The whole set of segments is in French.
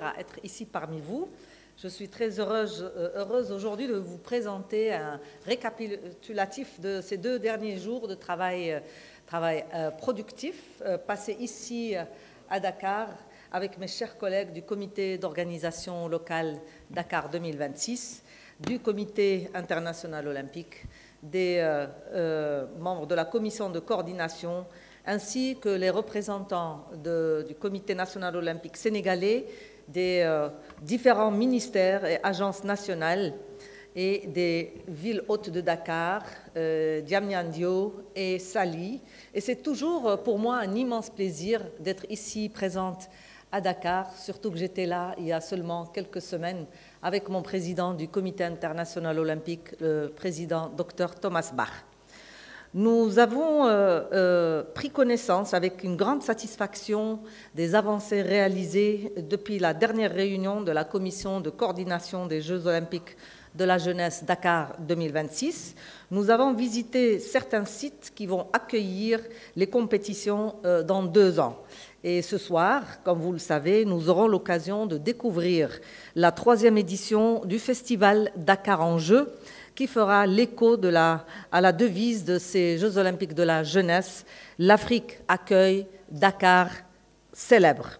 plaisir à être ici parmi vous. Je suis très heureuse aujourd'hui de vous présenter un récapitulatif de ces 2 derniers jours de travail productif passé ici à Dakar avec mes chers collègues du comité d'organisation locale Dakar 2026, du comité international olympique, des membres de la commission de coordination, ainsi que les représentants du comité national olympique sénégalais, des différents ministères et agences nationales et des villes hôtes de Dakar, Diamniadio et Saly. Et c'est toujours pour moi un immense plaisir d'être ici présente à Dakar, surtout que j'étais là il y a seulement quelques semaines avec mon président du comité international olympique, le président Dr Thomas Bach. Nous avons pris connaissance avec une grande satisfaction des avancées réalisées depuis la dernière réunion de la commission de coordination des Jeux olympiques de la jeunesse Dakar 2026. Nous avons visité certains sites qui vont accueillir les compétitions dans 2 ans. Et ce soir, comme vous le savez, nous aurons l'occasion de découvrir la 3e édition du festival Dakar en Jeux, qui fera l'écho à la devise de ces Jeux olympiques de la jeunesse, l'Afrique accueille, Dakar célèbre.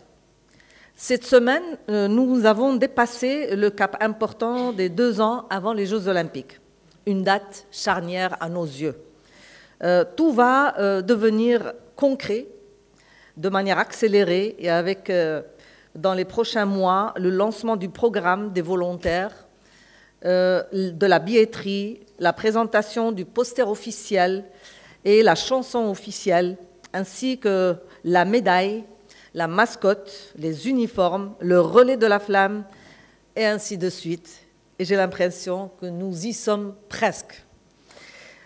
Cette semaine, nous avons dépassé le cap important des 2 ans avant les Jeux olympiques, une date charnière à nos yeux. Tout va devenir concret, de manière accélérée, et avec, dans les prochains mois, le lancement du programme des volontaires, de la billetterie, la présentation du poster officiel et la chanson officielle, ainsi que la médaille, la mascotte, les uniformes, le relais de la flamme, et ainsi de suite. Et j'ai l'impression que nous y sommes presque.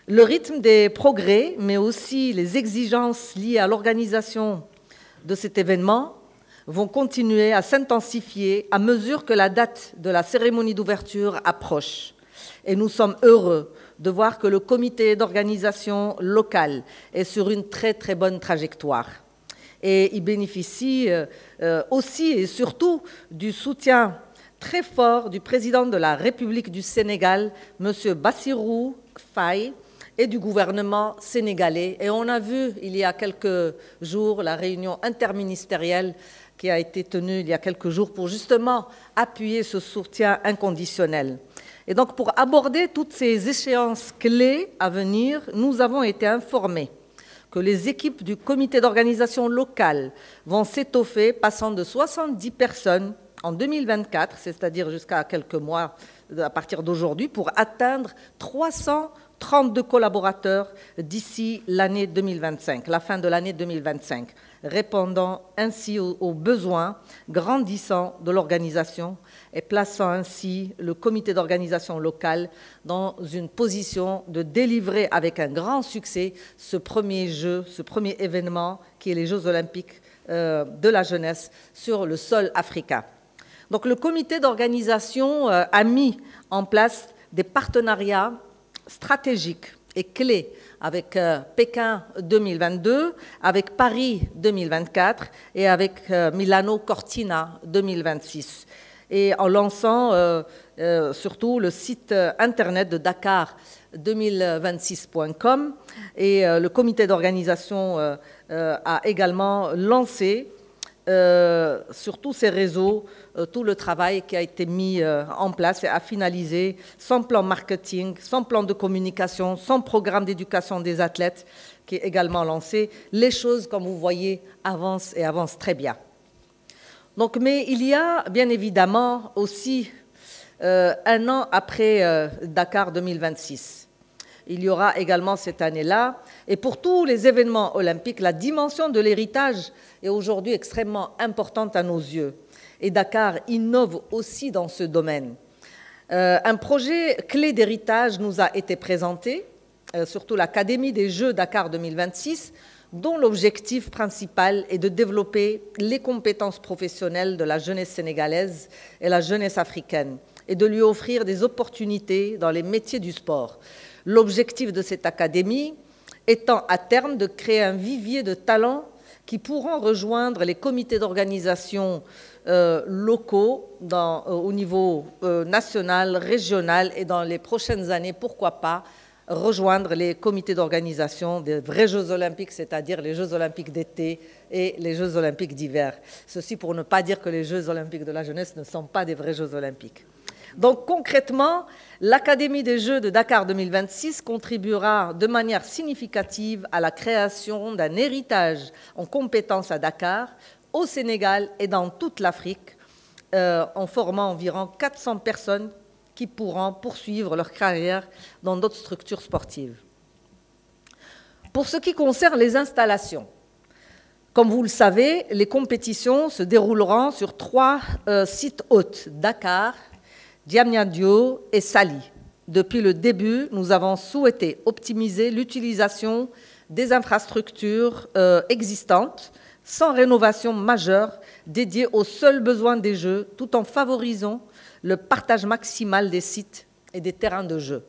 Le rythme des progrès, mais aussi les exigences liées à l'organisation de cet événement vont continuer à s'intensifier à mesure que la date de la cérémonie d'ouverture approche. Et nous sommes heureux de voir que le comité d'organisation local est sur une très très bonne trajectoire. Et il bénéficie aussi et surtout du soutien très fort du président de la République du Sénégal, M. Bassirou Faye, et du gouvernement sénégalais. Et on a vu il y a quelques jours la réunion interministérielle qui a été tenue il y a quelques jours pour justement appuyer ce soutien inconditionnel. Et donc pour aborder toutes ces échéances clés à venir, nous avons été informés que les équipes du comité d'organisation locale vont s'étoffer, passant de 70 personnes en 2024, c'est-à-dire jusqu'à quelques mois à partir d'aujourd'hui, pour atteindre 332 collaborateurs d'ici l'année 2025, la fin de l'année 2025, répondant ainsi aux besoins grandissants de l'organisation et plaçant ainsi le comité d'organisation locale dans une position de délivrer avec un grand succès ce premier jeu, ce premier événement qui est les Jeux olympiques de la jeunesse sur le sol africain. Donc le comité d'organisation a mis en place des partenariats stratégiques et clés avec Pékin 2022, avec Paris 2024 et avec Milano Cortina 2026. Et en lançant surtout le site internet de Dakar2026.com. Et le comité d'organisation a également lancé sur tous ces réseaux, tout le travail qui a été mis en place et a finalisé son plan marketing, son plan de communication, son programme d'éducation des athlètes qui est également lancé. Les choses, comme vous voyez, avancent et avancent très bien. Donc, mais il y a bien évidemment aussi 1 an après Dakar 2026. Il y aura également cette année-là. Et pour tous les événements olympiques, la dimension de l'héritage est aujourd'hui extrêmement importante à nos yeux. Et Dakar innove aussi dans ce domaine. Un projet clé d'héritage nous a été présenté, surtout l'Académie des Jeux Dakar 2026, dont l'objectif principal est de développer les compétences professionnelles de la jeunesse sénégalaise et la jeunesse africaine, et de lui offrir des opportunités dans les métiers du sport. L'objectif de cette académie étant à terme de créer un vivier de talents qui pourront rejoindre les comités d'organisation locaux au niveau national, régional et dans les prochaines années, pourquoi pas, rejoindre les comités d'organisation des vrais Jeux olympiques, c'est-à-dire les Jeux olympiques d'été et les Jeux olympiques d'hiver. Ceci pour ne pas dire que les Jeux olympiques de la jeunesse ne sont pas des vrais Jeux olympiques. Donc concrètement, l'Académie des Jeux de Dakar 2026 contribuera de manière significative à la création d'un héritage en compétences à Dakar, au Sénégal et dans toute l'Afrique, en formant environ 400 personnes qui pourront poursuivre leur carrière dans d'autres structures sportives. Pour ce qui concerne les installations, comme vous le savez, les compétitions se dérouleront sur 3 sites hôtes, Dakar, Diamniadio et Saly. Depuis le début, nous avons souhaité optimiser l'utilisation des infrastructures existantes sans rénovation majeure dédiée aux seuls besoins des Jeux, tout en favorisant le partage maximal des sites et des terrains de jeu.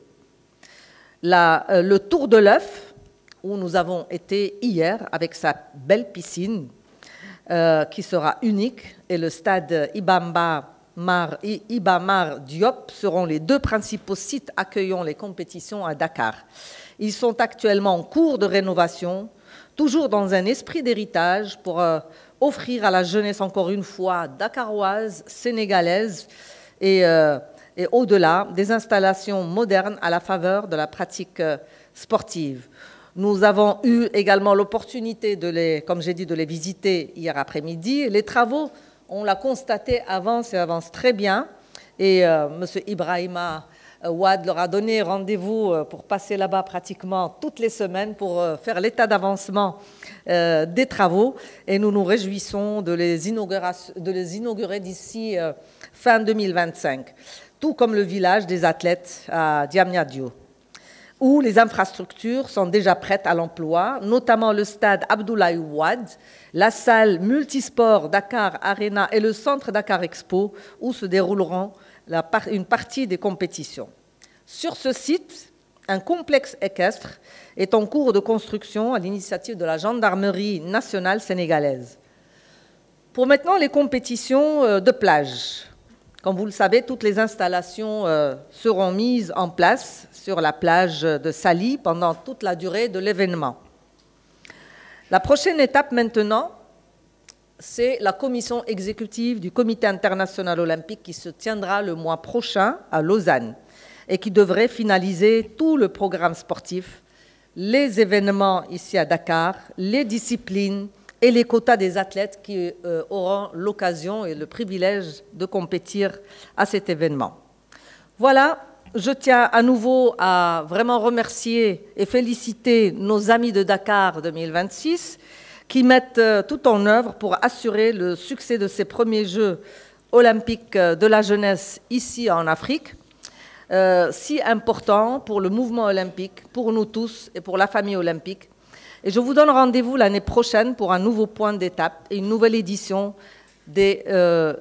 Le Tour de l'œuf, où nous avons été hier avec sa belle piscine, qui sera unique, et le stade Iba Mar Diop seront les 2 principaux sites accueillant les compétitions à Dakar. Ils sont actuellement en cours de rénovation, toujours dans un esprit d'héritage pour offrir à la jeunesse, encore une fois, dakaroise, sénégalaise, et au-delà, des installations modernes à la faveur de la pratique sportive. Nous avons eu également l'opportunité, comme j'ai dit, de les visiter hier après-midi. Les travaux, on l'a constaté, avancent très bien. Et M. Ibrahima Ouad leur a donné rendez-vous pour passer là-bas pratiquement toutes les semaines pour faire l'état d'avancement des travaux. Et nous nous réjouissons de les inaugurer d'ici fin 2025, tout comme le village des athlètes à Diamniadio, où les infrastructures sont déjà prêtes à l'emploi, notamment le stade Abdoulaye Wade, la salle multisport Dakar Arena et le centre Dakar Expo, où se dérouleront une partie des compétitions. Sur ce site, un complexe équestre est en cours de construction à l'initiative de la gendarmerie nationale sénégalaise. Pour maintenant, les compétitions de plage. Comme vous le savez, toutes les installations seront mises en place sur la plage de Saly pendant toute la durée de l'événement. La prochaine étape maintenant, c'est la commission exécutive du Comité international olympique qui se tiendra le mois prochain à Lausanne et qui devrait finaliser tout le programme sportif, les événements ici à Dakar, les disciplines et les quotas des athlètes qui auront l'occasion et le privilège de compétir à cet événement. Voilà, je tiens à nouveau à vraiment remercier et féliciter nos amis de Dakar 2026 qui mettent tout en œuvre pour assurer le succès de ces premiers Jeux olympiques de la jeunesse ici en Afrique, si important pour le mouvement olympique, pour nous tous et pour la famille olympique. Et je vous donne rendez-vous l'année prochaine pour un nouveau point d'étape et une nouvelle édition des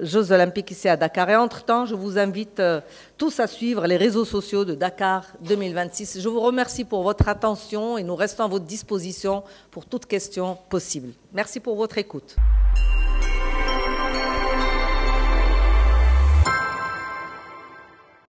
Jeux olympiques ici à Dakar. Et entre-temps, je vous invite tous à suivre les réseaux sociaux de Dakar 2026. Je vous remercie pour votre attention et nous restons à votre disposition pour toute question possible. Merci pour votre écoute.